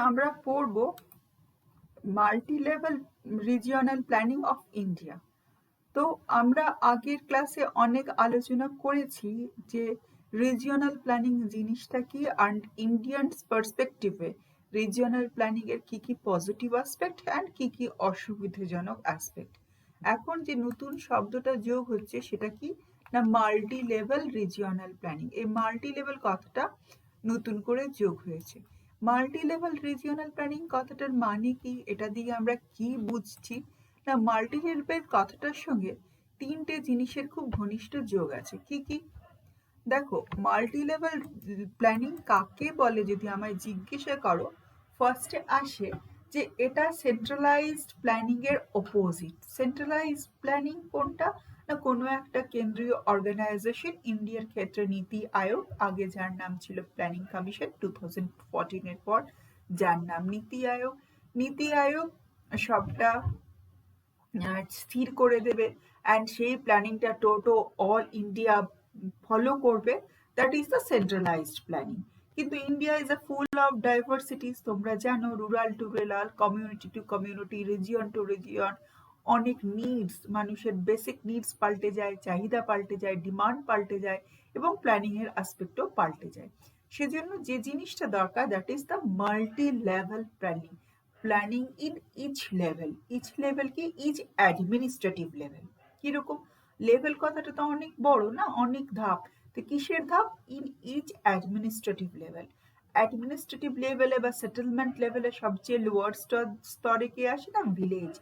আমরা পড়ব multi level regional planning of India. তো আমরা আগের ক্লাসে অনেক আলোচনা করেছি যে রিজিওনাল প্ল্যানিং জিনিসটা কি, আর ইন্ডিয়ান পার্সপেক্টিভে রিজিওনাল প্ল্যানিং এর কি কি পজিটিভ অ্যাসপেক্ট অ্যান্ড কি কি অসুবিধাজনক অ্যাসপেক্ট। এখন যে নতুন শব্দটা যোগ হচ্ছে সেটা কি না, মাল্টি লেভেল রিজিওনাল প্ল্যানিং। এই মাল্টি লেভেল কথাটা নতুন করে যোগ হয়েছে। মাল্টি লেভেল রিজিওনাল প্ল্যানিং কথাটার মানে কি, এটা দিয়ে আমরা কি বুঝছি না, মাল্টি লেভেল কথাটার সঙ্গে তিনটে জিনিসের খুব ঘনিষ্ঠ যোগ আছে। কি কি দেখো, মাল্টি লেভেল প্ল্যানিং কাকে বলে যদি আমায় জিজ্ঞাসা করো, ফার্স্টে আসে যে এটা সেন্ট্রালাইজড প্ল্যানিং এর অপোজিট। সেন্ট্রালাইজড প্ল্যানিং কোনটা না, কোনো একটা কেন্দ্রীয় অর্গানাইজেশন, ইন্ডিয়ার ক্ষেত্রে নীতি আয়োগ, আগে যার নাম ছিল প্ল্যানিং কমিশন 2014 এর পর যার নাম নীতি আয়োগ। নীতি আয়োগ সবটা স্থির করে দেবে অ্যান্ড সেই প্ল্যানিংটা টোটো অল ইন্ডিয়া ফলো করবে, that is the centralized planning. কিন্তু India is a full of diversities, তোমরা জানো, rural to rural, community to community, region to region, অনেক নিডস, মানুষের বেসিক নিডস পাল্টে যায়, চাহিদা পাল্টে যায়, ডিমান্ড পাল্টে যায় এবং প্ল্যানিং এর অ্যাসপেক্টও পাল্টে যায়। সেজন্য যে জিনিসটা দরকার, that is the multi level planning. Planning in each level, each level কি, ইচ অ্যাডমিনিস্ট্রেটিভ লেভেল। কিরকম লেভেল, কথাটা তো অনেক বড় না, অনেক ধাপ। তো কিসের ধাপ, ইন ইচ অ্যাডমিনিস্ট্রেটিভ লেভেল। অ্যাডমিনিস্ট্রেটিভ লেভেলে বা সেটেলমেন্ট লেভেলে সবচেয়ে লোয়ার স্তরে কে আসে না, ভিলেজ।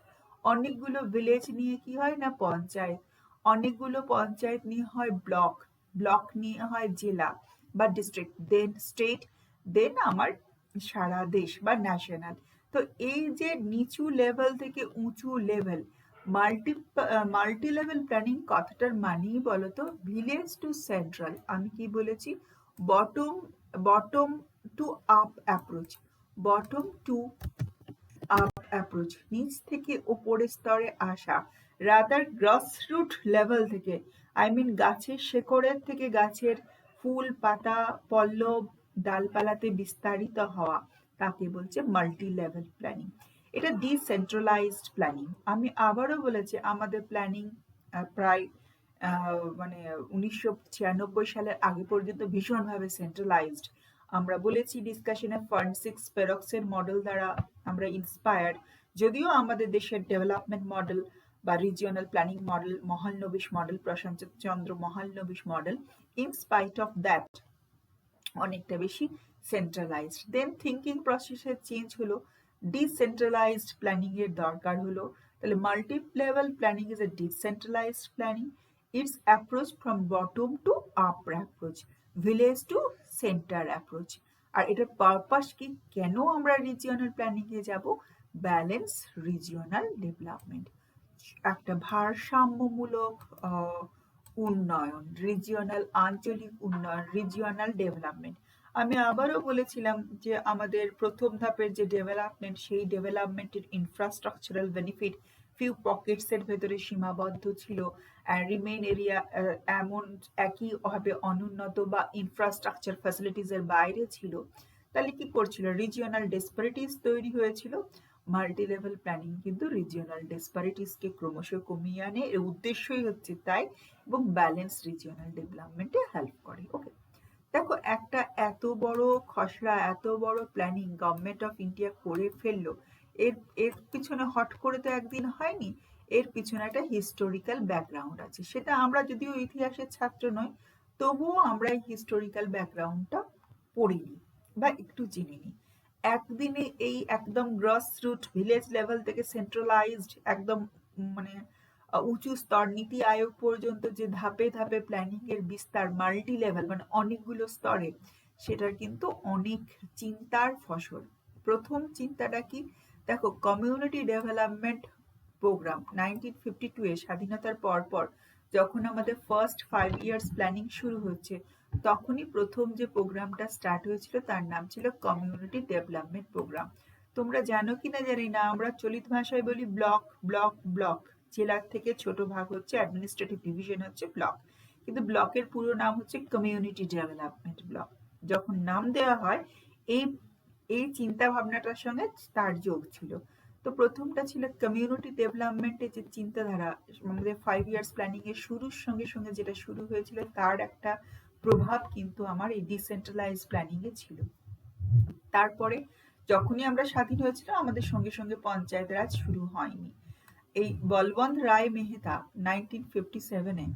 অনেকগুলো ভিলেজ নিয়ে কি হয় না, পঞ্চায়েত। অনেকগুলো পঞ্চায়েত নিয়ে হয় ব্লক, ব্লক নিয়ে হয় জেলা বা ডিস্ট্রিক্ট, দেন স্টেট, দেন আমার সারা দেশ বা ন্যাশনাল। তো এই যে নিচু লেভেল থেকে উঁচু লেভেল, মাল্টি লেভেল প্ল্যানিং কথাটার মানেই বলতো ভিলেজ টু সেন্ট্রাল। আমি কি বলেছি, bottom bottom to up approach. Bottom to up approach, নিচ থেকে ওপরের স্তরে আসা, রাদার গ্রাসরুট লেভেল থেকে, আই মিন গাছের শেকড়ের থেকে গাছের ফুল পাতা পল্লব ডালপালাতে বিস্তারিত হওয়া, তাকে বলছে মাল্টি লেভেল প্ল্যানিং। এটা ডিসেন্ট্রালাইজড প্ল্যানিং। আমি আবারও বলেছি, আমাদের প্ল্যানিং প্রায় মানে 1996 সালের আগে পর্যন্ত ভীষণভাবে সেন্ট্রালাইজড। আমরা বলেছি ডিসকাশনে, ফার্নসিক্স পেরক্সের মডেল দ্বারা আমরা ইন্সপায়ার্ড। যদিও আমাদের দেশের ডেভেলপমেন্ট মডেল বা regional planning model Mahalanobis model, Prasanta Chandra Mahalanobis model, in spite of that অনেকটা বেশি সেন্ট্রালাইজড। দেন থিঙ্কিং প্রসেসের চেঞ্জ হলো, ডিসেন্ট্রালাইজড প্ল্যানিং এর দরকার হলো। তাহলে multi level planning is a decentralized planning. It's approach from bottom to up approach, village to centre approach. আর এটার পারপাস কি, কেন আমরা রিজিওনাল প্ল্যানিং এ যাব, ব্যালেন্স রিজিওনাল ডেভেলপমেন্ট, একটা ভারসাম্যমূলক উন্নয়ন, রিজিওনাল আঞ্চলিক উন্নয়ন, রিজিওনাল ডেভেলপমেন্ট। আমি আবারও বলেছিলাম যে আমাদের প্রথম ধাপের যে ডেভেলপমেন্ট, সেই ডেভেলপমেন্টের ইনফ্রাস্ট্রাকচারাল বেনিফিট ফিউ পকেটস এর ভেতরে সীমাবদ্ধ ছিল, রিমেইন এরিয়া এমন একইভাবে অনুন্নত বা ইনফ্রাস্ট্রাকচার ফ্যাসিলিটিস এর বাইরে ছিল। তাহলে কি করছিল, রিজিওনাল ডিসপারিটিস তৈরি হয়েছিল। মাল্টি লেভেল প্ল্যানিং কিন্তু রিজিওনাল ডিসপারিটিসকে ক্রমশ কমিয়ে আনে, এর উদ্দেশ্যই হচ্ছে তাই, এবং ব্যালেন্স রিজিওনাল ডেভেলপমেন্টে হেল্প করে। ওকে, দেখো, একটা এত বড় খসড়া, এত বড় প্ল্যানিং গভর্নমেন্ট অফ ইন্ডিয়া করে ফেললো, এর এর পিছনে হট করে তো একদিন হয়নি। এর পিছনে একটা হিস্টোরিক্যাল ব্যাকগ্রাউন্ড আছে। সেটা আমরা যদিও ইতিহাসের ছাত্র নই, তবুও আমরা এই হিস্টোরিক্যাল ব্যাকগ্রাউন্ডটা পড়িনি বা একটু জেনে নিই। একদিনে এই একদম গ্রাস রুট ভিলেজ লেভেল থেকে সেন্ট্রালাইজড একদম মানে উঁচু স্তর নীতি আয়োগ পর্যন্ত যে ধাপে ধাপে প্ল্যানিং এর বিস্তার, মাল্টি লেভেল মানে অনেকগুলো স্তরে, সেটার কিন্তু অনেক চিন্তার ফসল। প্রথম চিন্তাটা কি, দেখো, কমিউনিটি ডেভেলপমেন্ট প্রোগ্রাম 1952 এ স্বাধীনতার পর যখন আমাদের ফার্স্ট 5 ইয়ার্স প্ল্যানিং শুরু হচ্ছে, তখনই প্রথম যে প্রোগ্রামটা স্টার্ট হয়েছিল তার নাম ছিল কমিউনিটি ডেভেলপমেন্ট প্রোগ্রাম। তোমরা জানো কিনা জানি না, আমরা চলিত ভাষায় বলি ব্লক ব্লক ব্লক। জেলার থেকে ছোট ভাগ হচ্ছে, অ্যাডমিনিস্ট্রেটিভ ডিভিশন হচ্ছে ব্লক, কিন্তু ব্লকের পুরো নাম হচ্ছে কমিউনিটি ডেভেলপমেন্ট ব্লক। যখন নাম দেওয়া হয়, এই এই চিন্তা ভাবনাটার সঙ্গে তার যোগ ছিল। তো প্রথমটা ছিল কমিউনিটি ডেভেলপমেন্টের যে চিন্তাধারা, আমাদের 5 ইয়ার্স প্ল্যানিং এর শুরুর সঙ্গে সঙ্গে যেটা শুরু হয়েছিল তার একটা প্রভাব কিন্তু আমার এই ডিসেন্ট্রালাইজ প্ল্যানিং এ ছিল। তারপরে যখনই আমরা স্বাধীন হয়েছিলাম আমাদের সঙ্গে সঙ্গে পঞ্চায়েত রাজ শুরু হয়নি। এই বলবন্ত রায় মেহতা 1957-এ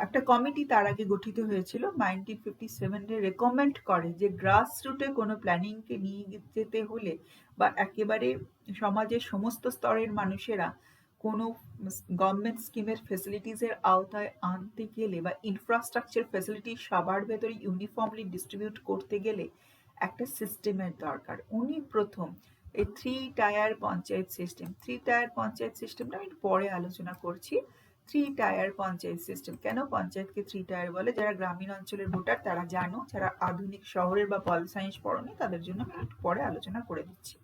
একটা কমিটি তার আগে গঠিত হয়েছিল। 1957-এ রেকমেন্ড করে যে গ্রাস রুটে কোনো প্ল্যানিংকে নিয়ে যেতে হলে বা একেবারে সমাজের সমস্ত স্তরের মানুষেরা কোনো গভর্নমেন্ট স্কিমের ফেসিলিটিসের আওতায় আনতে গেলে বা ইনফ্রাস্ট্রাকচার ফেসিলিটি সবার ভেতরে ইউনিফর্মলি ডিস্ট্রিবিউট করতে গেলে একটা সিস্টেমের দরকার। উনি প্রথম এই 3 টায়ার পঞ্চায়েত সিস্টেমটা আমি পরে আলোচনা করছি। 3 টায়ার পঞ্চায়েত সিস্টেম, কেন পঞ্চায়েতকে 3 টায়ার বলে? যারা গ্রামীণ অঞ্চলের ভোটার তারা জানো, যারা আধুনিক শহরের বা পল সায়েন্স পড়নি তাদের জন্য আমি একটু পরে আলোচনা করে দিচ্ছি।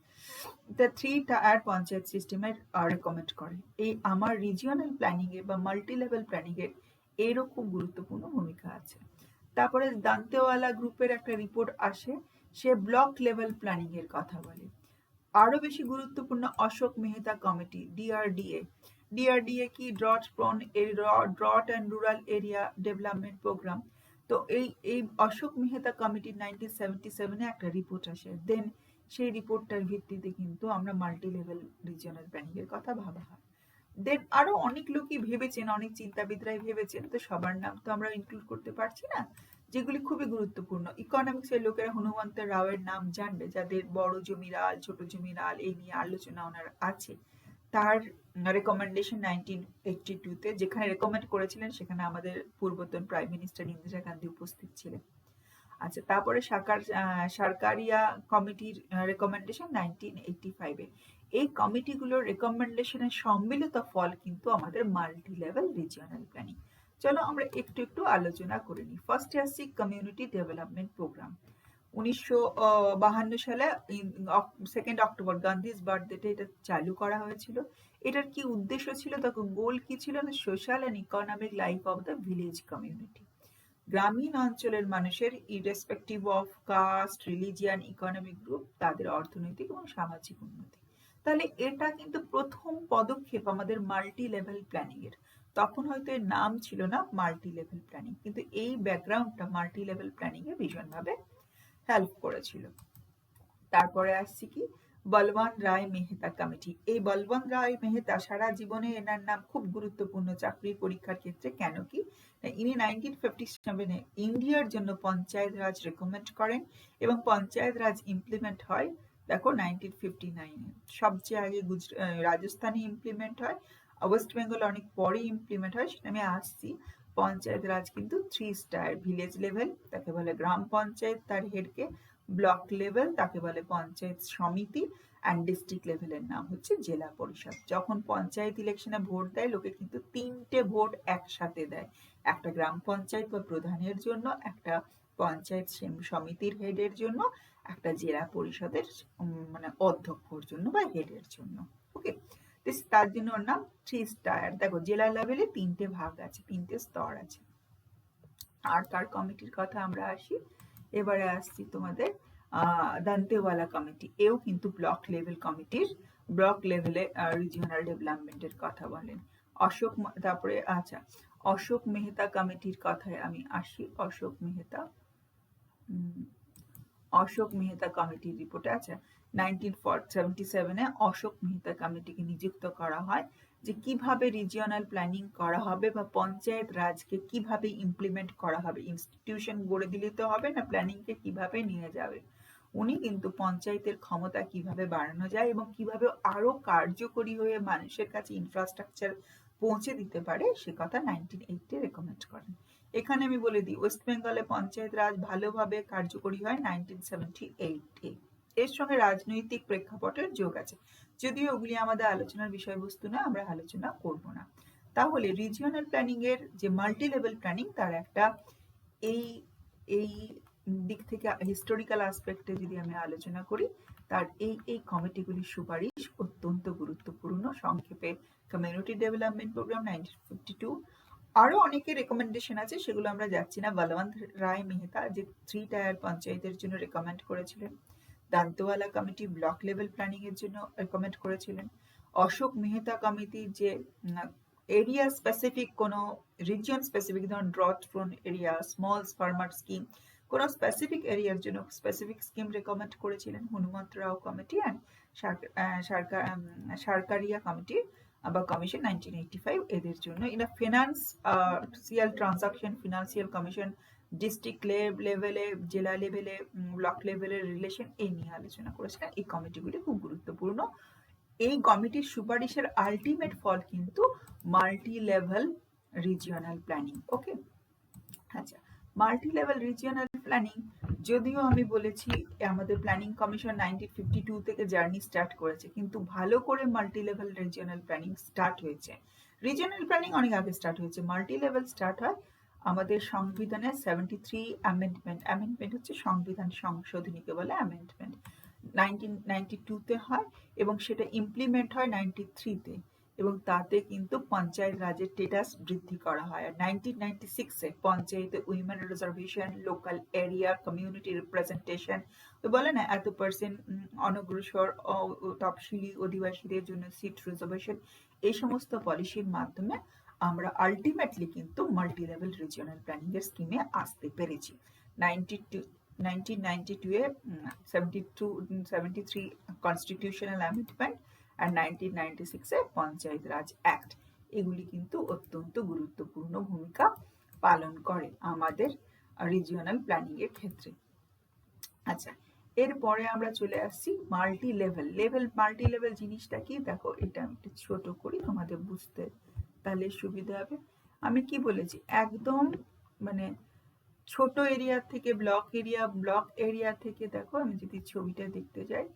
দ্য 3 টায়ার পঞ্চায়েত সিস্টেমের রেকমেন্ড করে। এই আমার রিজিওনাল প্ল্যানিং এর বা মাল্টি লেভেল প্ল্যানিং এর এরও খুব গুরুত্বপূর্ণ ভূমিকা আছে। তারপরে দান্তেওয়ালা গ্রুপের একটা রিপোর্ট আসে, সে ব্লক লেভেল প্ল্যানিং এর কথা বলে। আরো বেশি গুরুত্বপূর্ণ অশোক মেহতা কমিটি, ডিআরডিএ কি drought and rural area development programme. তো এই অশোক মেহতা কমিটির 1977-এ একটা রিপোর্ট আসে। দেন সেই রিপোর্টটার ভিত্তিতে কিন্তু আমরা মাল্টি লেভেল রিজিওনাল প্ল্যানিং এর কথা ভাবা হয়। দেন আরো অনেক লোকই ভেবেছেন, অনেক চিন্তাবিদরাই ভেবেছেন, তো সবার নাম তো আমরা ইনক্লুড করতে পারছি না, যেগুলি খুবই গুরুত্বপূর্ণ। ইকোনমিক্স এর লোকেরা হনুমন্ত রাওয়ের নাম জানবে, যাদের বড় জমিরাল ছোট জমিরাল এই নিয়ে আলোচনা ওনার আছে। তার রেকমেন্ডেশন 1982-তে যেখানে রেকমেন্ড করেছিলেন সেখানে আমাদের পূর্বতন প্রাইম মিনিস্টার ইন্দিরা গান্ধী উপস্থিত ছিলেন। আচ্ছা, তারপরে সরকারিয়া কমিটির রেকমেন্ডেশন 1985-এ। এই কমিটিগুলোর রেকমেন্ডেশনের সম্মিলিত ফল কিন্তু আমাদের মাল্টি লেভেল রিজিওনাল প্ল্যানিং। চলো আমরা একটু একটু আলোচনা করে নিই। ফার্স্টে আসছি কমিউনিটি ডেভেলপমেন্ট প্রোগ্রাম। 1952 সালে 2 অক্টোবর গান্ধীজ বার্থডেতে এটা চালু করা হয়েছিল। এটার কি উদ্দেশ্য ছিল, তখন গোল কি ছিল না, social and economic life of the village community. গ্রামীণ অঞ্চলের মানুষের irrespective of caste, religion, economic group, তাদের অর্থনৈতিক এবং সামাজিক উন্নতি। তাহলে এটা কিন্তু প্রথম পদক্ষেপ আমাদের মাল্টি লেভেল প্ল্যানিং এর। তখন হয়তো এর নাম ছিল না মাল্টি লেভেল প্ল্যানিং, কিন্তু এই ব্যাকগ্রাউন্ডটা মাল্টি লেভেল প্ল্যানিং এ ভীষণভাবে হেল্প করেছিল। তারপরে আসছি কি বলবন্ত রায় মেহতা কমিটি। এই বলবন্ত রায় মেহতা সারা জীবনে এনার নাম খুব গুরুত্বপূর্ণ চাকরির পরীক্ষার ক্ষেত্রে। কেন কি, ইনি 1957-এ ইন্ডিয়ার জন্য পঞ্চায়েত রাজ রেকমেন্ড করেন এবং পঞ্চায়েত রাজ ইমপ্লিমেন্ট হয়। দেখো 1959-এ সবচেয়ে আগে রাজস্থানে ইমপ্লিমেন্ট হয়, ওয়েস্ট বেঙ্গল অনেক পরে ইমপ্লিমেন্ট হয়, সেটা আমি আসছি। পঞ্চায়েত রাজ কিন্তু 3 স্টার, ভিলেজ লেভেল তাকে বলে গ্রাম পঞ্চায়েত, তার হেডকে ব্লক লেভেল তাকে বলে পঞ্চায়েত সমিতি, অ্যান্ড ডিস্ট্রিক্ট লেভেলের নাম হচ্ছে জেলা পরিষদ। যখন পঞ্চায়েত ইলেকশনে ভোট দেয় লোকে কিন্তু 3টে ভোট একসাথে দেয়, একটা গ্রাম পঞ্চায়েত বা প্রধানের জন্য, একটা পঞ্চায়েত সমিতির হেডের জন্য, একটা জেলা পরিষদের মানে অধ্যক্ষর জন্য বা হেডের জন্য। ওকে, তার জন্য ওর নাম 3 স্টার। দেখো জেলা লেভেলে 3টে ভাগ আছে, 3টে স্তর আছে। আর তার কমিটির কথা আমরা আসি। এবারে আসছি তোমাদের দান্তেওয়ালা কমিটি। এও কিন্তু ব্লক লেভেল কমিটির, ব্লক লেভেলে রিজিওনাল ডেভেলপমেন্টের কথা বলেন। তারপরে আচ্ছা, অশোক মেহতা কমিটির কথায় আমি আসি। অশোক মেহতা কমিটির রিপোর্টে আছে 1977-এ অশোক মেহতা কমিটিকে নিযুক্ত করা হয় যে কিভাবে রিজিওনাল প্ল্যানিং করা হবে বা পঞ্চায়েত রাজকে কিভাবে ইমপ্লিমেন্ট করা হবে। ইনস্টিটিউশন গড়ে দিলে তো হবে না, প্ল্যানিংকে কিভাবে নিয়ে যাবে। উনি কিন্তু পঞ্চায়েতের ক্ষমতা কিভাবে বাড়ানো যায় এবং কিভাবে আরো কার্যকরী হয়ে মানুষের কাছে ইনফ্রাস্ট্রাকচার পৌঁছে দিতে পারে সে কথা 1980 রেকমেন্ড করেন। এখানে আমি বলে দিই, ওয়েস্ট বেঙ্গলে পঞ্চায়েত রাজ ভালোভাবে কার্যকরী হয় 1978-এ। এর সঙ্গে রাজনৈতিক প্রেক্ষাপটের যোগ আছে, যদিও ওগুলি আমাদের আলোচনার বিষয়বস্তু না, আমরা আলোচনা করব না। তাহলে রিজিওনাল প্ল্যানিং এর যে মাল্টি লেভেল প্ল্যানিং, তার একটা এই এই দিক থেকে হিস্টোরিক্যাল আসপেক্টে যদি আমি আলোচনা করি, তার এই কমিটিগুলির সুপারিশ অত্যন্ত গুরুত্বপূর্ণ। সংক্ষেপে কমিউনিটি ডেভেলপমেন্ট প্রোগ্রাম 1952, আরো অনেকের রেকমেন্ডেশন আছে, সেগুলো আমরা যাচ্ছি না। বলবন্ত রায় মেহতা যে 3 টায়ার পঞ্চায়েতের জন্য রেকমেন্ড করেছিলেন। দান্তওয়ালা কমিটি ব্লক লেভেল প্ল্যানিং এর জন্য রেকমেন্ড করেছিলেন। অশোক মেহতা কমিটি যে এরিয়া স্পেসিফিক কোনো রিজিয়ন স্পেসিফিক, ধরুন drought prone area, small farmer scheme, কোনো স্পেসিফিক এরিয়ার জন্য স্পেসিফিক স্কিম রেকমেন্ড করেছিলেন হনুমন্ত রাও কমিটি অ্যান্ড সরকারিয়া কমিটি বা কমিশন 1985 এদের জন্য। এটা financial transaction financial commission district লেভেলে, জেলা লেভেলে, ব্লক লেভেলের রিলেশন এই নিয়ে আলোচনা করেছিলেন। এই কমিটিগুলি খুব গুরুত্বপূর্ণ। এই কমিটির সুপারিশের আলটিমেট ফল কিন্তু মাল্টি লেভেল রিজিওনাল প্ল্যানিং। ওকে, আচ্ছা, মাল্টি লেভেল রিজিওনাল প্ল্যানিং যদিও আমি বলেছি আমাদের প্ল্যানিং কমিশন 1952 থেকে জার্নি স্টার্ট করেছে, কিন্তু ভালো করে multi level regional planning start হয়েছে। রিজিওনাল প্ল্যানিং অনেক আগে স্টার্ট হয়েছে, মাল্টি লেভেল স্টার্ট হয় আমাদের সংবিধানের 73 অ্যামেন্ডমেন্ট হচ্ছে সংবিধান সংশোধনীকে বলে অ্যামেন্ডমেন্ট, 1992-তে হয় এবং সেটা ইমপ্লিমেন্ট হয় 93-তে, এবং তাতে কিন্তু পঞ্চায়েত রাজের স্ট্যাটাস বৃদ্ধি করা হয়। আর 1996-এ পঞ্চায়েতে women reservation, local area community representation, তো বলে না এত পার্সেন্ট অনগ্রসর তফসিলি অধিবাসীদের জন্য সিট রিজার্ভেশন, এই সমস্ত পলিসির মাধ্যমে আমরা আলটিমেটলি কিন্তু মাল্টি লেভেল রিজিওনাল প্ল্যানিং এর স্কিমে আসতে পেরেছি। 1992-এ 73 কনস্টিটিউশনাল অ্যামেন্ডমেন্ট আর 1996-এ পঞ্চায়েত রাজ অ্যাক্ট, এগুলি কিন্তু অত্যন্ত গুরুত্বপূর্ণ ভূমিকা পালন করে আমাদের রিজিওনাল প্ল্যানিং এর ক্ষেত্রে। আচ্ছা, এরপরে আমরা চলে আসছি মাল্টি লেভেল। মাল্টি লেভেল জিনিসটা কি, দেখো এটা আমি একটু ছোট করি তোমাদের বুঝতে তাহলে সুবিধা হবে। আমি কি বলেছি, একদম মানে ছোট এরিয়া থেকে ব্লক এরিয়া থেকে, দেখো আমি যদি ছবিটা দেখতে যাই,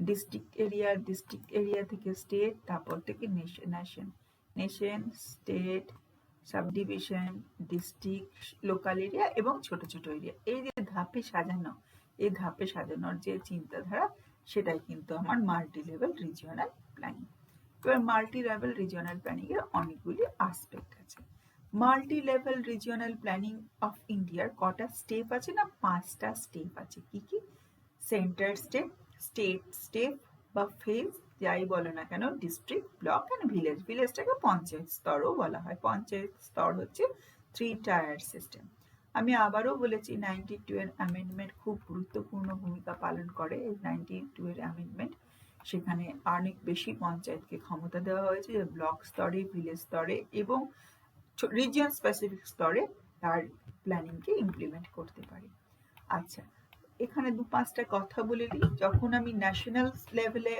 ডিস্ট্রিক্ট এরিয়া থেকে স্টেট, তারপর থেকে nation, state, subdivision, district, local area এবং ছোট ছোট এরিয়া, এই যে ধাপে সাজানোর যে চিন্তাধারা, সেটাই কিন্তু আমার মাল্টি লেভেল রিজিওনাল প্ল্যানিং। এবার মাল্টি লেভেল রিজিওনাল প্ল্যানিং এর অনেকগুলি আসপেক্ট আছে। Multi level regional planning of ইন্ডিয়ার কটা স্টেপ আছে না, 5টা স্টেপ আছে। কি কি? সেন্টার স্টেপ, স্টেট স্টেপ বা ফেজ, যাই বলো না কেন, ডিস্ট্রিক্ট, ব্লক অ্যান্ড ভিলেজ। ভিলেজটাকে পঞ্চায়েত স্তরও বলা হয়। পঞ্চায়েত স্তর হচ্ছে 3 টায়ার সিস্টেম। আমি আবারও বলেছি 92 এর অ্যামেন্ডমেন্ট খুব গুরুত্বপূর্ণ ভূমিকা পালন করে। এই 92 এর অ্যামেন্ডমেন্ট, সেখানে অনেক বেশি পঞ্চায়েতকে ক্ষমতা দেওয়া হয়েছে যে ব্লক স্তরে, ভিলেজ স্তরে এবং রিজিয়ন স্পেসিফিক স্তরে তার প্ল্যানিংকে ইমপ্লিমেন্ট করতে পারে। আচ্ছা, এখানে 2-5টা কথা বলে দিই। যখন আমি ন্যাশনাল লেভেলে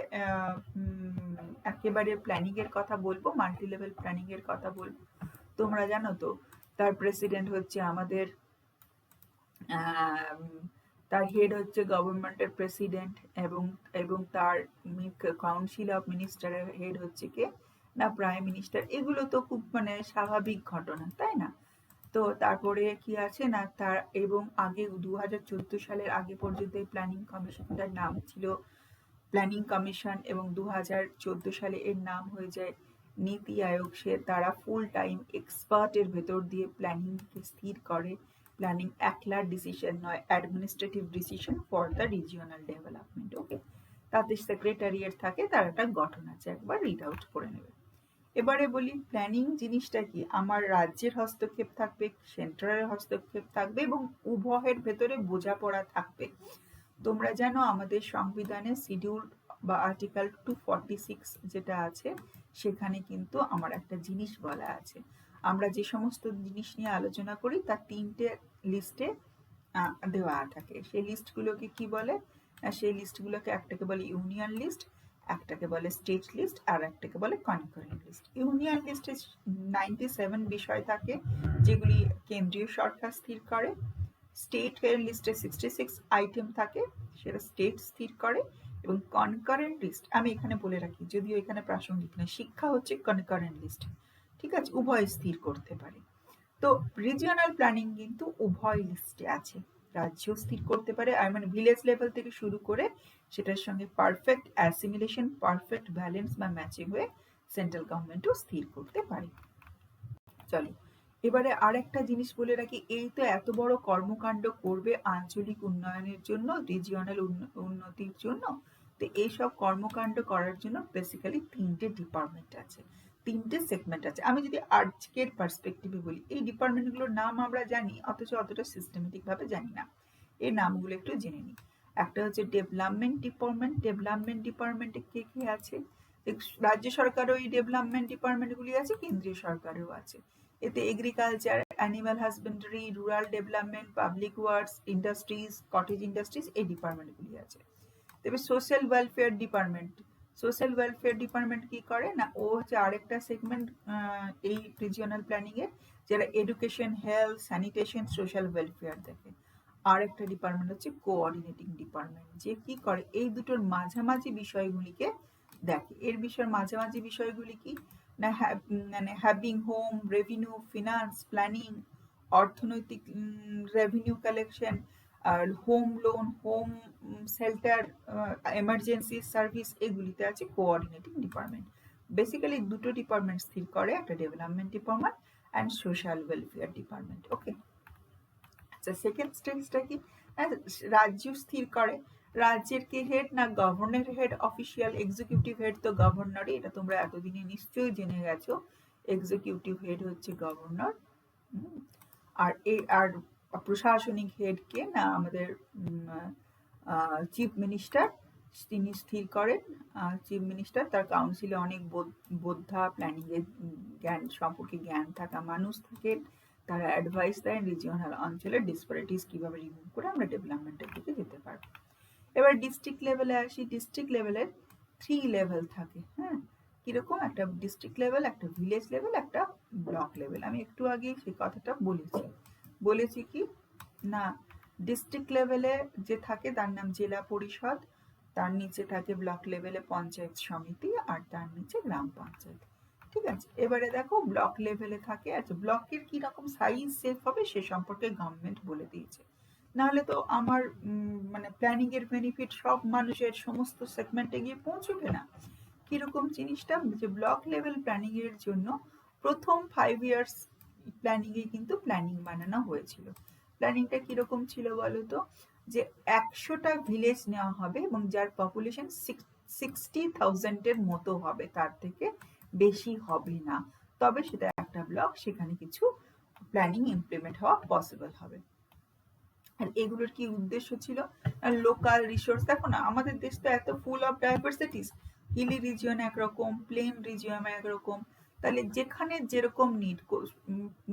একেবারে প্ল্যানিং এর কথা বলবো, মাল্টি লেভেল প্ল্যানিং এর কথা বলবো, তোমরা জানো তো তার প্রেসিডেন্ট হচ্ছে আমাদের, তার হেড হচ্ছে গভর্নমেন্টের প্রেসিডেন্ট, এবং তার কাউন্সিল অফ মিনিস্টারের হেড হচ্ছে কে না, প্রাইম মিনিস্টার। এগুলো তো খুব মানে স্বাভাবিক ঘটনা, তাই না? তো তারপরে কি আছে না, তার এবং আগে 2014 সালের আগে পর্যন্ত প্ল্যানিং কমিশনটার নাম ছিল প্ল্যানিং কমিশন, এবং 2014 সালে এর নাম হয়ে যায় নীতি আয়োগ। তারা ফুল টাইম এক্সপার্টের ভেতর দিয়ে প্ল্যানিংকে স্থির করে। প্ল্যানিং একলা ডিসিশন নয়, administrative decision for the regional development. Okay, তাতে সেক্রেটারিয়েট থাকে, তার একটা গঠন আছে, একবার রিড আউট করে নেবে। এবারে বলি প্ল্যানিং জিনিসটা কি। আমার রাজ্যের হস্তক্ষেপ থাকবে, সেন্ট্রালের হস্তক্ষেপ থাকবে এবং উভয়ের ভেতরে বোঝাপড়া থাকবে। তোমরা জানো আমাদের সংবিধানে শিডিউল বা আর্টিকেল 246 যেটা আছে, সেখানে কিন্তু আমার একটা জিনিস বলা আছে, আমরা যে সমস্ত জিনিস নিয়ে আলোচনা করি তার 3টে লিস্টে দেওয়া থাকে। সেই লিস্টগুলোকে কি বলে, সেই লিস্টগুলোকে একটাকে বলে ইউনিয়ন লিস্ট, একটাকে বলে স্টেট লিস্ট, আর একটাকে বলে কনকারেন্ট লিস্ট। ইউনিয়ন লিস্টে 97 বিষয় থাকে যেগুলি কেন্দ্রীয় সরকার স্থির করে। স্টেট লিস্টে 66 আইটেম থাকে, সেটা স্টেট স্থির করে। এবং কনকারেন্ট লিস্ট আমি এখানে বলে রাখি, যদিও এখানে প্রাসঙ্গিক নয়, শিক্ষা হচ্ছে কনকারেন্ট লিস্ট, ঠিক আছে, উভয় স্থির করতে পারে। তো রিজিওনাল প্ল্যানিং কিন্তু উভয় লিস্টে আছে, রাজ্য স্থির করতে পারে, আর মানে ভিলেজ লেভেল থেকে শুরু করে সেটার সঙ্গে পারফেক্ট অ্যাসিমিলেশন, পারফেক্ট ব্যালেন্স বা ম্যাচিং হয়ে সেন্ট্রাল গভর্নমেন্টও স্থির করতে পারে। চলো এবারে আরেকটা জিনিস বলে রাখি, এই তো এত বড় কর্মকাণ্ড করবে আঞ্চলিক উন্নয়নের জন্য, রিজিওনাল উন্নতির জন্য। তো এইসব কর্মকাণ্ড করার জন্য বেসিক্যালি 3টে ডিপার্টমেন্ট আছে, 3টে সেগমেন্ট আছে। আমি যদি আজকের পার্সপেক্টিভে বলি, এই ডিপার্টমেন্টগুলোর নাম আমরা জানি, অথচ অতটা সিস্টেমেটিক ভাবে জানি না। এই নামগুলো একটু জেনে নিই। একটা হচ্ছে ডেভেলপমেন্ট ডিপার্টমেন্ট। ডেভেলপমেন্ট ডিপার্টমেন্টে কে কে আছে? রাজ্য সরকারও এই ডেভেলপমেন্ট ডিপার্টমেন্টগুলি আছে, কেন্দ্রীয় সরকারেও আছে। এতে agriculture, animal husbandry, rural development, public works, industries, cottage industries, এই ডিপার্টমেন্টগুলি আছে। তবে social welfare department, social welfare department কি করে না, ও হচ্ছে আরেকটা সেগমেন্ট এই রিজিওনাল প্ল্যানিং এর, যারা education, health, sanitation, social welfare দেখে। আরেকটা ডিপার্টমেন্ট হচ্ছে কোঅর্ডিনেটিং ডিপার্টমেন্ট, যে কি করে এই দুটোর মাঝামাঝি বিষয়গুলিকে দেখে। এর মাঝামাঝি বিষয়গুলি কি না, মানে having home, revenue, finance, planning, অর্থনৈতিক, রেভিনিউ কালেকশন, আর home loan, home shelter, emergency service, এগুলিতে আছে কোঅর্ডিনেটিং ডিপার্টমেন্ট। বেসিক্যালি দুটো ডিপার্টমেন্ট স্থির করে, একটা development department and social welfare department. Okay, আচ্ছা, সেকেন্ড স্টেজটা কি? রাজ্য স্থির করে। রাজ্যের কে হেড না, governor head, official executive head তো গভর্নরই, এটা তোমরা এতদিনে নিশ্চয়ই জেনে গেছো। এক্সিকিউটিভ হেড হচ্ছে গভর্নর। আর প্রশাসনিক হেড কে না, আমাদের চিফ মিনিস্টার, তিনি স্থির করেন। চিফ মিনিস্টার, তার কাউন্সিলে অনেক বোদ্ধা, প্ল্যানিং এর জ্ঞান সম্পর্কে জ্ঞান থাকা মানুষ থাকেন, তারা অ্যাডভাইস দেন রিজিওনাল অঞ্চলের ডিসপারিটিস কিভাবে রিমুভ করে আমরা ডেভেলপমেন্টের দিকে যেতে পারবো। এবার ডিস্ট্রিক্ট লেভেলে আসি। ডিস্ট্রিক্ট লেভেলের 3 লেভেল থাকে। হ্যাঁ, কিরকম? একটা ডিস্ট্রিক্ট লেভেল, একটা ভিলেজ লেভেল, একটা ব্লক লেভেল। আমি একটু আগে সেই কথাটা বলেছি কি না, ডিস্ট্রিক্ট লেভেলে যে থাকে তার নাম জেলা পরিষদ, তার নিচে থাকে ব্লক লেভেলে পঞ্চায়েত সমিতি, আর তার নিচে গ্রাম পঞ্চায়েত। ঠিক আছে, এবারে দেখো ব্লক লেভেলে থাকে। আচ্ছা, ব্লকের কি রকম সাইজ সেফ হবে সে সম্পর্কে গভর্নমেন্ট বলে দিয়েছে, নাহলে তো আমার মানে প্ল্যানিং এর বেনিফিট সব মানুষের সমস্ত সেগমেন্টে গিয়ে পৌঁছবে না। কিরকম জিনিসটা, যে ব্লক লেভেল প্ল্যানিং এর জন্য প্রথম 5 ইয়ার্স প্ল্যানিং এ কিন্তু প্ল্যানিং বানানো হয়েছিল। প্ল্যানিংটা কিরকম ছিল বলো তো, যে 100টা ভিলেজ নেওয়া হবে এবং যার পপুলেশন 60,000 এর মতো হবে, তার থেকে বেশি হবে না, তবে সেটা একটা ব্লক, সেখানে কিছু প্ল্যানিং ইমপ্লিমেন্ট হওয়া পসিবল হবে। আর এগুলোর কি উদ্দেশ্য ছিল? লোকাল রিসোর্স, দেখো না আমাদের দেশ তো এত full of diversities, hilly region একরকম, প্লেন রিজিয়ন একরকম, তাহলে যেখানে যেরকম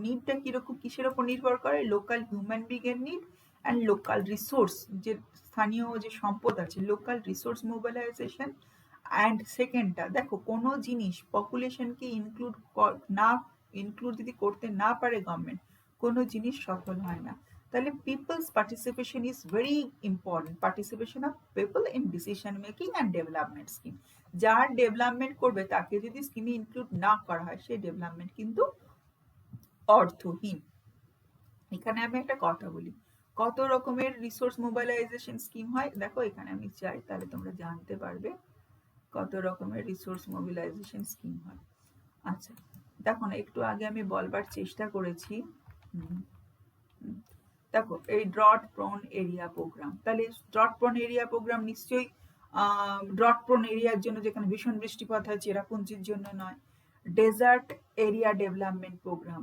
নিডটা কিরকম, কিসের ওপর নির্ভর করে? লোকাল হিউম্যান বিং এর নিড অ্যান্ড লোকাল রিসোর্স, যে স্থানীয় যে সম্পদ আছে, লোকাল রিসোর্স মোবিলাইজেশন। অ্যান্ড সেকেন্ডটা দেখো, কোনো জিনিস পপুলেশনকে ইনক্লুড যদি করতে না পারে গভর্নমেন্ট, কোনো জিনিস সফল হয় না। তাহলে people's participation is very important, participation of people in decision making and development scheme. যার ডেভেলপমেন্ট করবে তাকে যদি স্কিমে ইনক্লুড না করা হয়, সেই ডেভেলপমেন্ট কিন্তু অর্থহীন। এখানে আমি একটা কথা বলি, কত রকমের রিসোর্স মোবিলাইজেশন স্কিম হয়। দেখো এখানে আমি চাই, তাহলে তোমরা জানতে পারবে কত রকমের রিসোর্স মোবিলাইজেশন স্কিম হয়। আচ্ছা, দেখো না, একটু আগে আমি বলবার চেষ্টা করেছি। দেখো, এই ড্রট প্রোন এরিয়া প্রোগ্রাম, তাহলে ড্রট প্রোন এরিয়া প্রোগ্রাম নিশ্চয়ই ড্রট প্রোন এরিয়ার জন্য, যেখানে ভীষণ বৃষ্টিপাত হয়, চেরাপুঞ্জির জন্য নয়। ডেজার্ট এরিয়া ডেভেলপমেন্ট প্রোগ্রাম,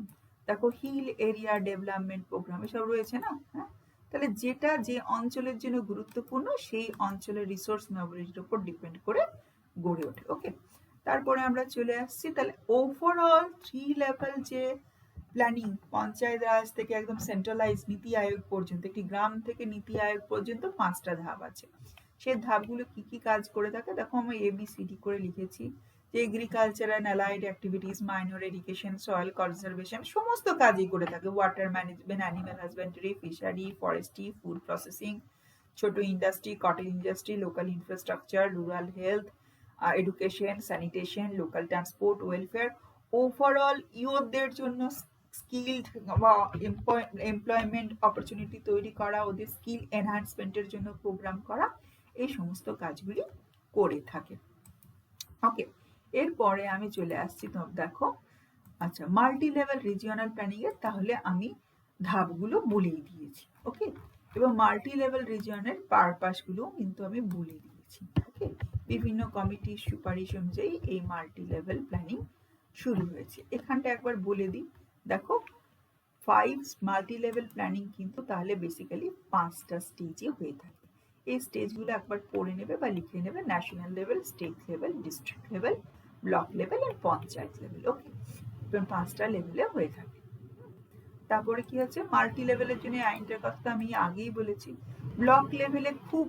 দেখো হিল এরিয়া ডেভেলপমেন্ট প্রোগ্রাম, এসব রয়েছে না? হ্যাঁ, তাহলে যেটা যে অঞ্চলের জন্য গুরুত্বপূর্ণ, সেই অঞ্চলের রিসোর্স মোবিলিটির উপর ডিপেন্ড করে গড়ে ওঠে। ওকে, তারপরে আমরা চলে আসছি, তাহলে ওভারঅল 3 লেভেল যে প্ল্যানিং, পঞ্চায়েত রাজ থেকে একদম সেন্ট্রালাইজ নীতি আয়োগ পর্যন্ত, একটি গ্রাম থেকে নীতি আয়োগ পর্যন্ত 5টা ধাপ আছে। সেই ধাপগুলো কি কি কাজ করে থাকে দেখো, আমি ABCD করে লিখেছি। যে agriculture and allied activities, minor education, soil conservation, সমস্ত কাজই করে থাকে। Water management, animal husbandry, fishery, forestry, food processing, ছোট industry, cottage industry, local infrastructure, rural health, education, sanitation, local transport, welfare. Overall ইউথদের জন্য স্কিলড বা এমপ্লয়মেন্ট অপরচুনিটি তৈরি করা, ওদের স্কিল এনহান্সমেন্টের জন্য প্রোগ্রাম করা, এই সমস্ত কাজগুলি করে থাকে। ওকে, এরপরে আমি চলে আসছি, তো দেখো আচ্ছা, মাল্টি লেভেল রিজিওনাল প্ল্যানিং এর তাহলে আমি ধাপগুলো বলেই দিয়েছি, ওকে। এবং মাল্টি লেভেল রিজিয়নের পারপাসগুলো কিন্তু আমি বলে দিয়েছি, ওকে। বিভিন্ন কমিটির সুপারিশ অনুযায়ী এই মাল্টি লেভেল প্ল্যানিং শুরু হয়েছে। এখানটা একবার বলে দিই, দেখো 5 মাল্টি লেভেল প্ল্যানিং কিন্তু তাহলে বেসিক্যালি 5টা স্টেজে হয়ে থাকে। এই স্টেজগুলো একবার পড়ে নেবে বা লিখে নেবে, national level, state level, district level, block level আর পঞ্চায়েত লেভেল, ওকে। 5টা লেভেলে হয়ে থাকে। তারপরে কি হচ্ছে, মাল্টি লেভেলের জন্য আইনটার কথা আমি আগেই বলেছি। ব্লক লেভেলে খুব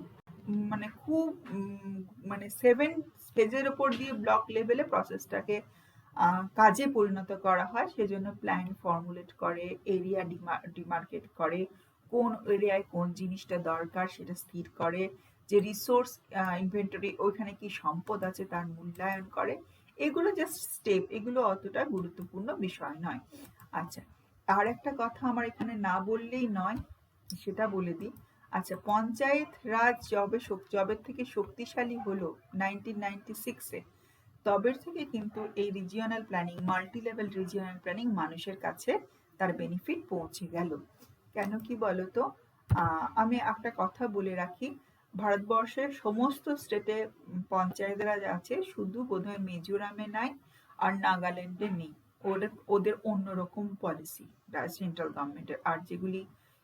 মানে 7 স্টেজের উপর দিয়ে ব্লক লেভেলে প্রসেসটাকে কাজে পরিণত করা হয়। সেজন্য প্ল্যান ফর্মুলেট করে, এরিয়া ডিমার্কেট করে, কোন এরিয়ায় কোন জিনিসটা দরকার সেটা স্থির করে, যে রিসোর্স ইনভেন্টরি ওইখানে কি সম্পদ আছে তার মূল্যায়ন করে। এগুলো জাস্ট স্টেপ, এগুলো অতটা গুরুত্বপূর্ণ বিষয় নয়। আচ্ছা, আর একটা কথা আমার এখানে না বললেই নয়, সেটা বলে দিই। আচ্ছা, পঞ্চায়েত রাজ জবের থেকে শক্তিশালী হলো 1996-এ, তবের থেকে কিন্তু এই regional planning, multi level regional planning মানুষের কাছে তার বেনিফিট পৌঁছে গেল। কেন কি বলতো, আমি একটা কথা বলে রাখি, ভারতবর্ষের সমস্ত স্টেটে পঞ্চায়েত রাজ আছে, শুধু বোধহয় মিজোরামে নাই আর নাগাল্যান্ডে নেই। ওদের অন্যরকম পলিসি সেন্ট্রাল গভর্নমেন্টের। আর যেগুলি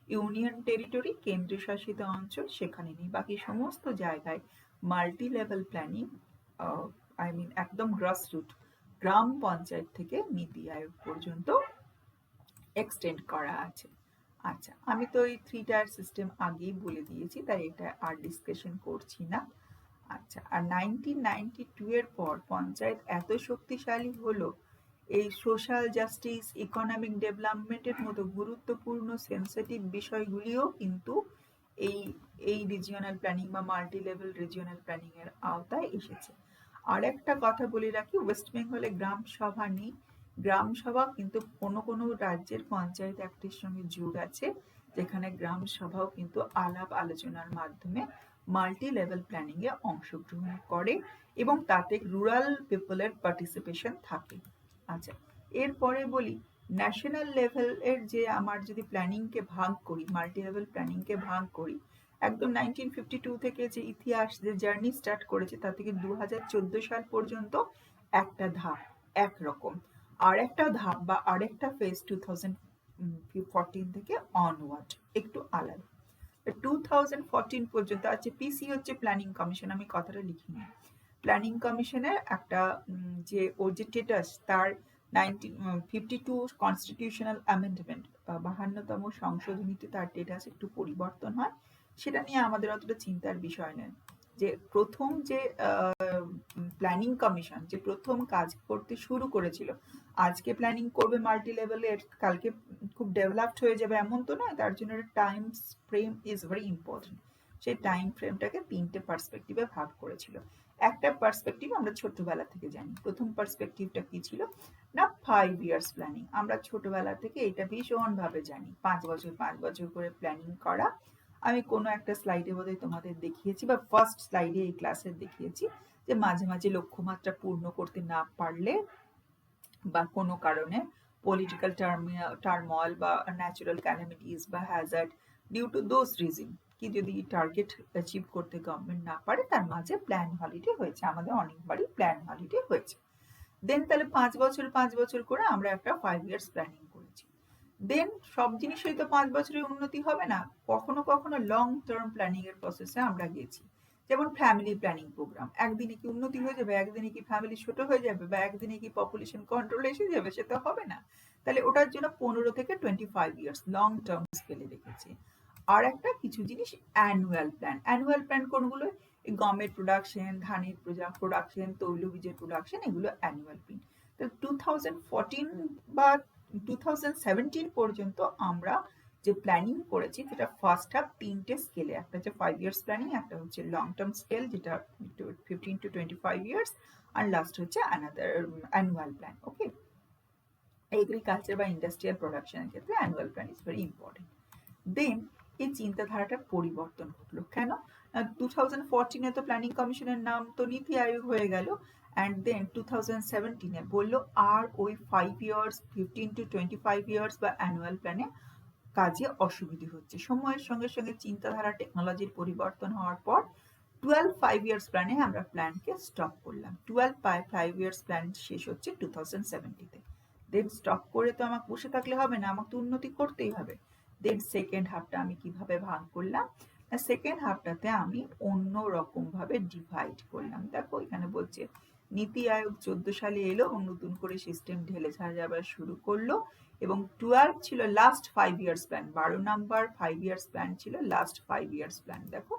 ইউনিয়ন টেরিটরি, কেন্দ্রীয় শাসিত অঞ্চল, সেখানে নেই। বাকি সমস্ত জায়গায় মাল্টি লেভেল প্ল্যানিং একদম গ্রাসরুট, গ্রাম পঞ্চায়েত থেকে নীতি আয়োগ পর্যন্ত এক্সটেন্ড করা আছে। আচ্ছা, আমি তো এই 3 টায়ার সিস্টেম আগেই বলে দিয়েছি, তাই এটা আর ডিসকাশন করছি না। আচ্ছা, আর 1992 এর পর পঞ্চায়েত এত শক্তিশালী হলো, এই সোশ্যাল জাস্টিস, ইকোনমিক ডেভেলপমেন্টের মতো গুরুত্বপূর্ণ সেন্সিটিভ বিষয়গুলিও কিন্তু এই এই রিজিওনাল প্ল্যানিং বা মাল্টি লেভেল রিজিওনাল প্ল্যানিং এর আওতায় এসেছে। আর একটা কথা বলে রাখি, ওয়েস্ট বেঙ্গলে গ্রাম সভা নেই। গ্রাম সভা কিন্তু কোনো কোনো রাজ্যের পঞ্চায়েত অ্যাক্টের সঙ্গে যোগ আছে, যেখানে গ্রাম সভাও কিন্তু আলাপ আলোচনার মাধ্যমে মাল্টি লেভেল প্ল্যানিং এ অংশগ্রহণ করে এবং তাতে রুরাল পিপলের পার্টিসিপেশন থাকে। আচ্ছা, এরপরে বলি ন্যাশনাল লেভেল এর যে আমার যদি প্ল্যানিংকে ভাগ করি, মাল্টি লেভেল প্ল্যানিংকে ভাগ করি, একদম 1952 থেকে যে ইতিহাস, যে জার্নি স্টার্ট করেছে, তা থেকে 2014 সাল পর্যন্ত একটা ধাপ একরকম, আর একটা ধাপ বা আরেকটা ফেজ 2014 থেকে অনওয়ার্ড একটু আলাদা। 2014 পর্যন্ত আছে পিসি, হচ্ছে প্ল্যানিং কমিশন, আমি কথাটা লিখিনি। প্ল্যানিং কমিশনের একটা যে ওর যে স্টেটাস, তার 1952 কনস্টিটিউশনাল অ্যামেন্ডমেন্ট বা 52তম সংশোধনীতে তার স্টেটাস একটু পরিবর্তন হয়। সেটা নিয়ে আমাদের অতটা চিন্তার বিষয় নয়। যে প্রথম যে প্ল্যানিং কমিশন যে প্রথম কাজ করতে শুরু করেছিল, আজকে প্ল্যানিং করবে মাল্টি লেভেলের, কালকে খুব ডেভেলপড হয়ে যাবে এমন তো নয়, তার জন্য time frame is very important. সেই টাইম ফ্রেমটাকে 3টে পার্সপেক্টিভে ভাগ করেছিল। একটা পার্সপেক্টিভ আমরা ছোটবেলা থেকে জানি। প্রথম পার্সপেক্টিভটা কি ছিল না, 5 ইয়ার্স প্ল্যানিং। আমরা ছোটবেলা থেকে এটা ভীষণ ভাবে জানি, 5 বছর 5 বছর করে প্ল্যানিং করা। আমি কোনো একটা স্লাইডে বোধহয় তোমাদের দেখিয়েছি, বা ফার্স্ট স্লাইডে এই ক্লাসে দেখিয়েছি, যে মাঝে মাঝে লক্ষ্যমাত্রা পূর্ণ করতে না পারলে বা কোনো কারণে পলিটিক্যাল টার্ময়েল বা ন্যাচারাল ক্যালামিটিস বা hazard, due to those reason, কি যদি টার্গেট অ্যাচিভ করতে গভর্নমেন্ট না পারে, তার মাঝে প্ল্যান হলিডে হয়েছে। আমাদের অনেকবারই প্ল্যান হলিডে হয়েছে। দেন তাহলে 5 বছর 5 বছর করে আমরা একটা 5 ইয়ার্স প্ল্যানিং করেছি। দেন সব জিনিসই তো 5 বছরের উন্নতি হবে না, কখনো কখনো লং টার্ম প্ল্যানিং এর প্রসেসে আমরা গেছি। যেমন ফ্যামিলি প্ল্যানিং প্রোগ্রাম, একদিনে কি উন্নতি হয়ে যাবে, একদিনে কি ফ্যামিলি ছোট হয়ে যাবে, বা একদিনে কি পপুলেশন কন্ট্রোল এসে যাবে, সে তো হবে না। তাহলে ওটার জন্য 15 থেকে 25 ইয়ার্স লং টার্ম স্কেলে রেখেছি। আর একটা কিছু জিনিস অ্যানুয়াল প্ল্যান। অ্যানুয়াল প্ল্যান কোনগুলো, গমের প্রোডাকশন, ধানের প্রোডাকশন, তৈলবীজের প্রোডাকশন, এগুলো অ্যানুয়াল প্ল্যান। তো 2014 বা 2017 পর্যন্ত আমরা যে প্ল্যানিং করেছি, সেটা ফার্স্ট হাফ 3টে স্কেলে, একটা হচ্ছে 5 ইয়ার্স প্ল্যানিং, একটা হচ্ছে লং টার্ম স্কেল যেটা 15 to 25 ইয়ার্স, আর লাস্ট হচ্ছে another annual plan, okay. Agriculture বা ইন্ডাস্ট্রিয়াল প্রোডাকশনের ক্ষেত্রে annual plan is very important. Then এই চিন্তাধারাটার পরিবর্তন ঘটলো কেন 2014 তো প্ল্যানিং কমিশনের নাম তো নীতি আয়োগ হয়ে গেল, অ্যান্ড দেন 2017 বললো আর ওই 5 ইয়ার্স 15 to 25 ইয়ার্স বা অ্যানুয়াল প্ল্যানে কাজে অসুবিধে হচ্ছে। সময়ের সঙ্গে সঙ্গে চিন্তাধারা টেকনোলজির পরিবর্তন হওয়ার পর 12 5 ইয়ার্স প্ল্যানে আমরা প্ল্যানকে স্টপ করলাম। 12 5 ইয়ার্স প্ল্যান শেষ হচ্ছে 2070-তে। দেন স্টপ করে তো আমাকে বসে থাকলে হবে না, আমাকে তো উন্নতি করতেই হবে। দেন সেকেন্ড হাফটা আমি কিভাবে ভাগ করলাম, সেকেন্ড হাফটাতে আমি অন্য রকম ভাবে ডিভাইড করলাম। দেখো এখানে বলছে নীতি আয়োগ 14 সালে এলো এবং নতুন করে সিস্টেম ঢেলে সাজাবার শুরু করলো, এবং 12 ছিল last 5 years plan, 12 number 5 years plan ছিল লাস্ট 5 ইয়ার্স প্ল্যান। দেখো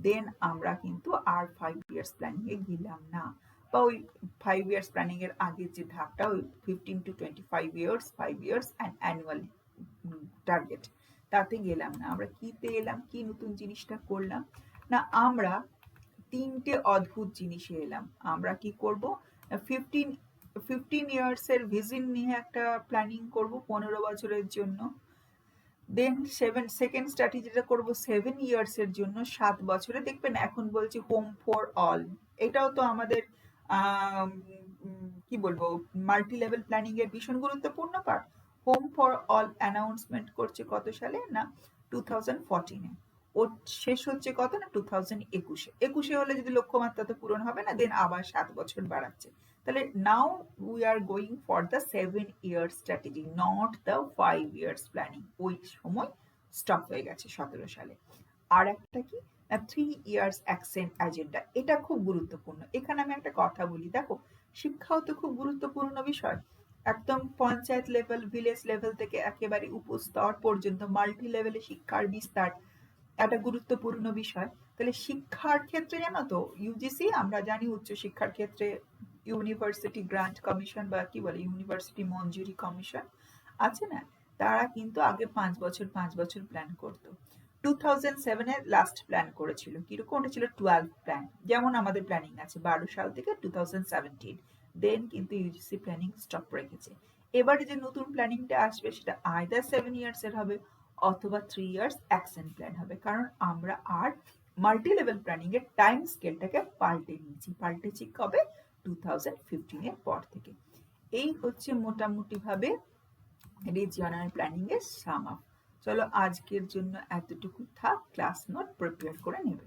দেন আমরা কিন্তু আর 5 ইয়ার্স প্ল্যানিং এ গেলাম না, বা ওই 5 ইয়ার্স প্ল্যানিং এর আগের যে ধাপটা ওই 15 to 25 years 5 years and annual target, তাতে গেলাম না। আমরা কিতে এলাম, কি নতুন জিনিসটা করলাম না, আমরা তিনটে অদ্ভুত জিনিসে এলাম। আমরা কি করব, 15 ইয়ার্সের ভিশন নিয়ে একটা প্ল্যানিং করব 15 বছরের জন্য। দেন সেকেন্ড স্ট্র্যাটেজিটা করব 7 ইয়ার্সের জন্য, 7 বছরে। দেখবেন এখন বলছি হোম ফর অল, এটাও তো আমাদের কি বলবো মাল্টি লেভেল প্ল্যানিং এর ভীষণ গুরুত্বপূর্ণ part. Home for all announcement করছে কত সালে না 2014-এ, ও শেষ হচ্ছে কত না 2021-এ হলে যদি লক্ষ্যমাত্রা তো পূরণ হবে না, দেন আবার 7 বছর বাড়াচ্ছে। তাহলে now we are going for the 7 years strategy, not the 5 years planning. ওই সময় স্টপ হয়ে গেছে 17 সালে। আর একটা কি 3 ইয়ার্স অ্যাকশন এজেন্ডা, এটা খুব গুরুত্বপূর্ণ। এখানে আমি একটা কথা বলি, দেখো শিক্ষাও তো খুব গুরুত্বপূর্ণ বিষয়। একদম পঞ্চায়েত লেভেল ভিলেজ লেভেল থেকে একেবারে উপস্তর পর্যন্ত মাল্টি লেভেলে শিক্ষার বিস্তার একটা গুরুত্বপূর্ণ বিষয়। তাহলে শিক্ষার ক্ষেত্রে জানো তো ইউজিসি, আমরা জানি উচ্চশিক্ষার ক্ষেত্রে ইউনিভার্সিটি গ্রান্ট কমিশন বা কি বলে ইউনিভার্সিটি মঞ্জুরি কমিশন আছে না, তারা কিন্তু আগে 5 বছর 5 বছর প্ল্যান করতো। 2007-এ লাস্ট প্ল্যান করেছিল, কিরকম, ওটা ছিল 12 প্ল্যান, যেমন আমাদের প্ল্যানিং আছে 12 সাল থেকে 2017। দেন কিন্তু ইউজিসি প্ল্যানিং স্টপ রেখেছে। এবারে যে নতুন প্ল্যানিংটা আসবে সেটা আইদার 7 ইয়ার্স এর হবে অথবা 3 ইয়ার্স অ্যাকশন প্ল্যান হবে, কারণ আমরা আর মাল্টি লেভেল প্ল্যানিং এর টাইম স্কেলটাকে পাল্টেছি কবে 2015-এর পর থেকে। এই হচ্ছে মোটামুটি ভাবে রিজিওনাল প্ল্যানিং এর সাম আপ। চলো আজকের জন্য এতটুকু থাক, ক্লাস নোট প্রিপেয়ার করে নেবে।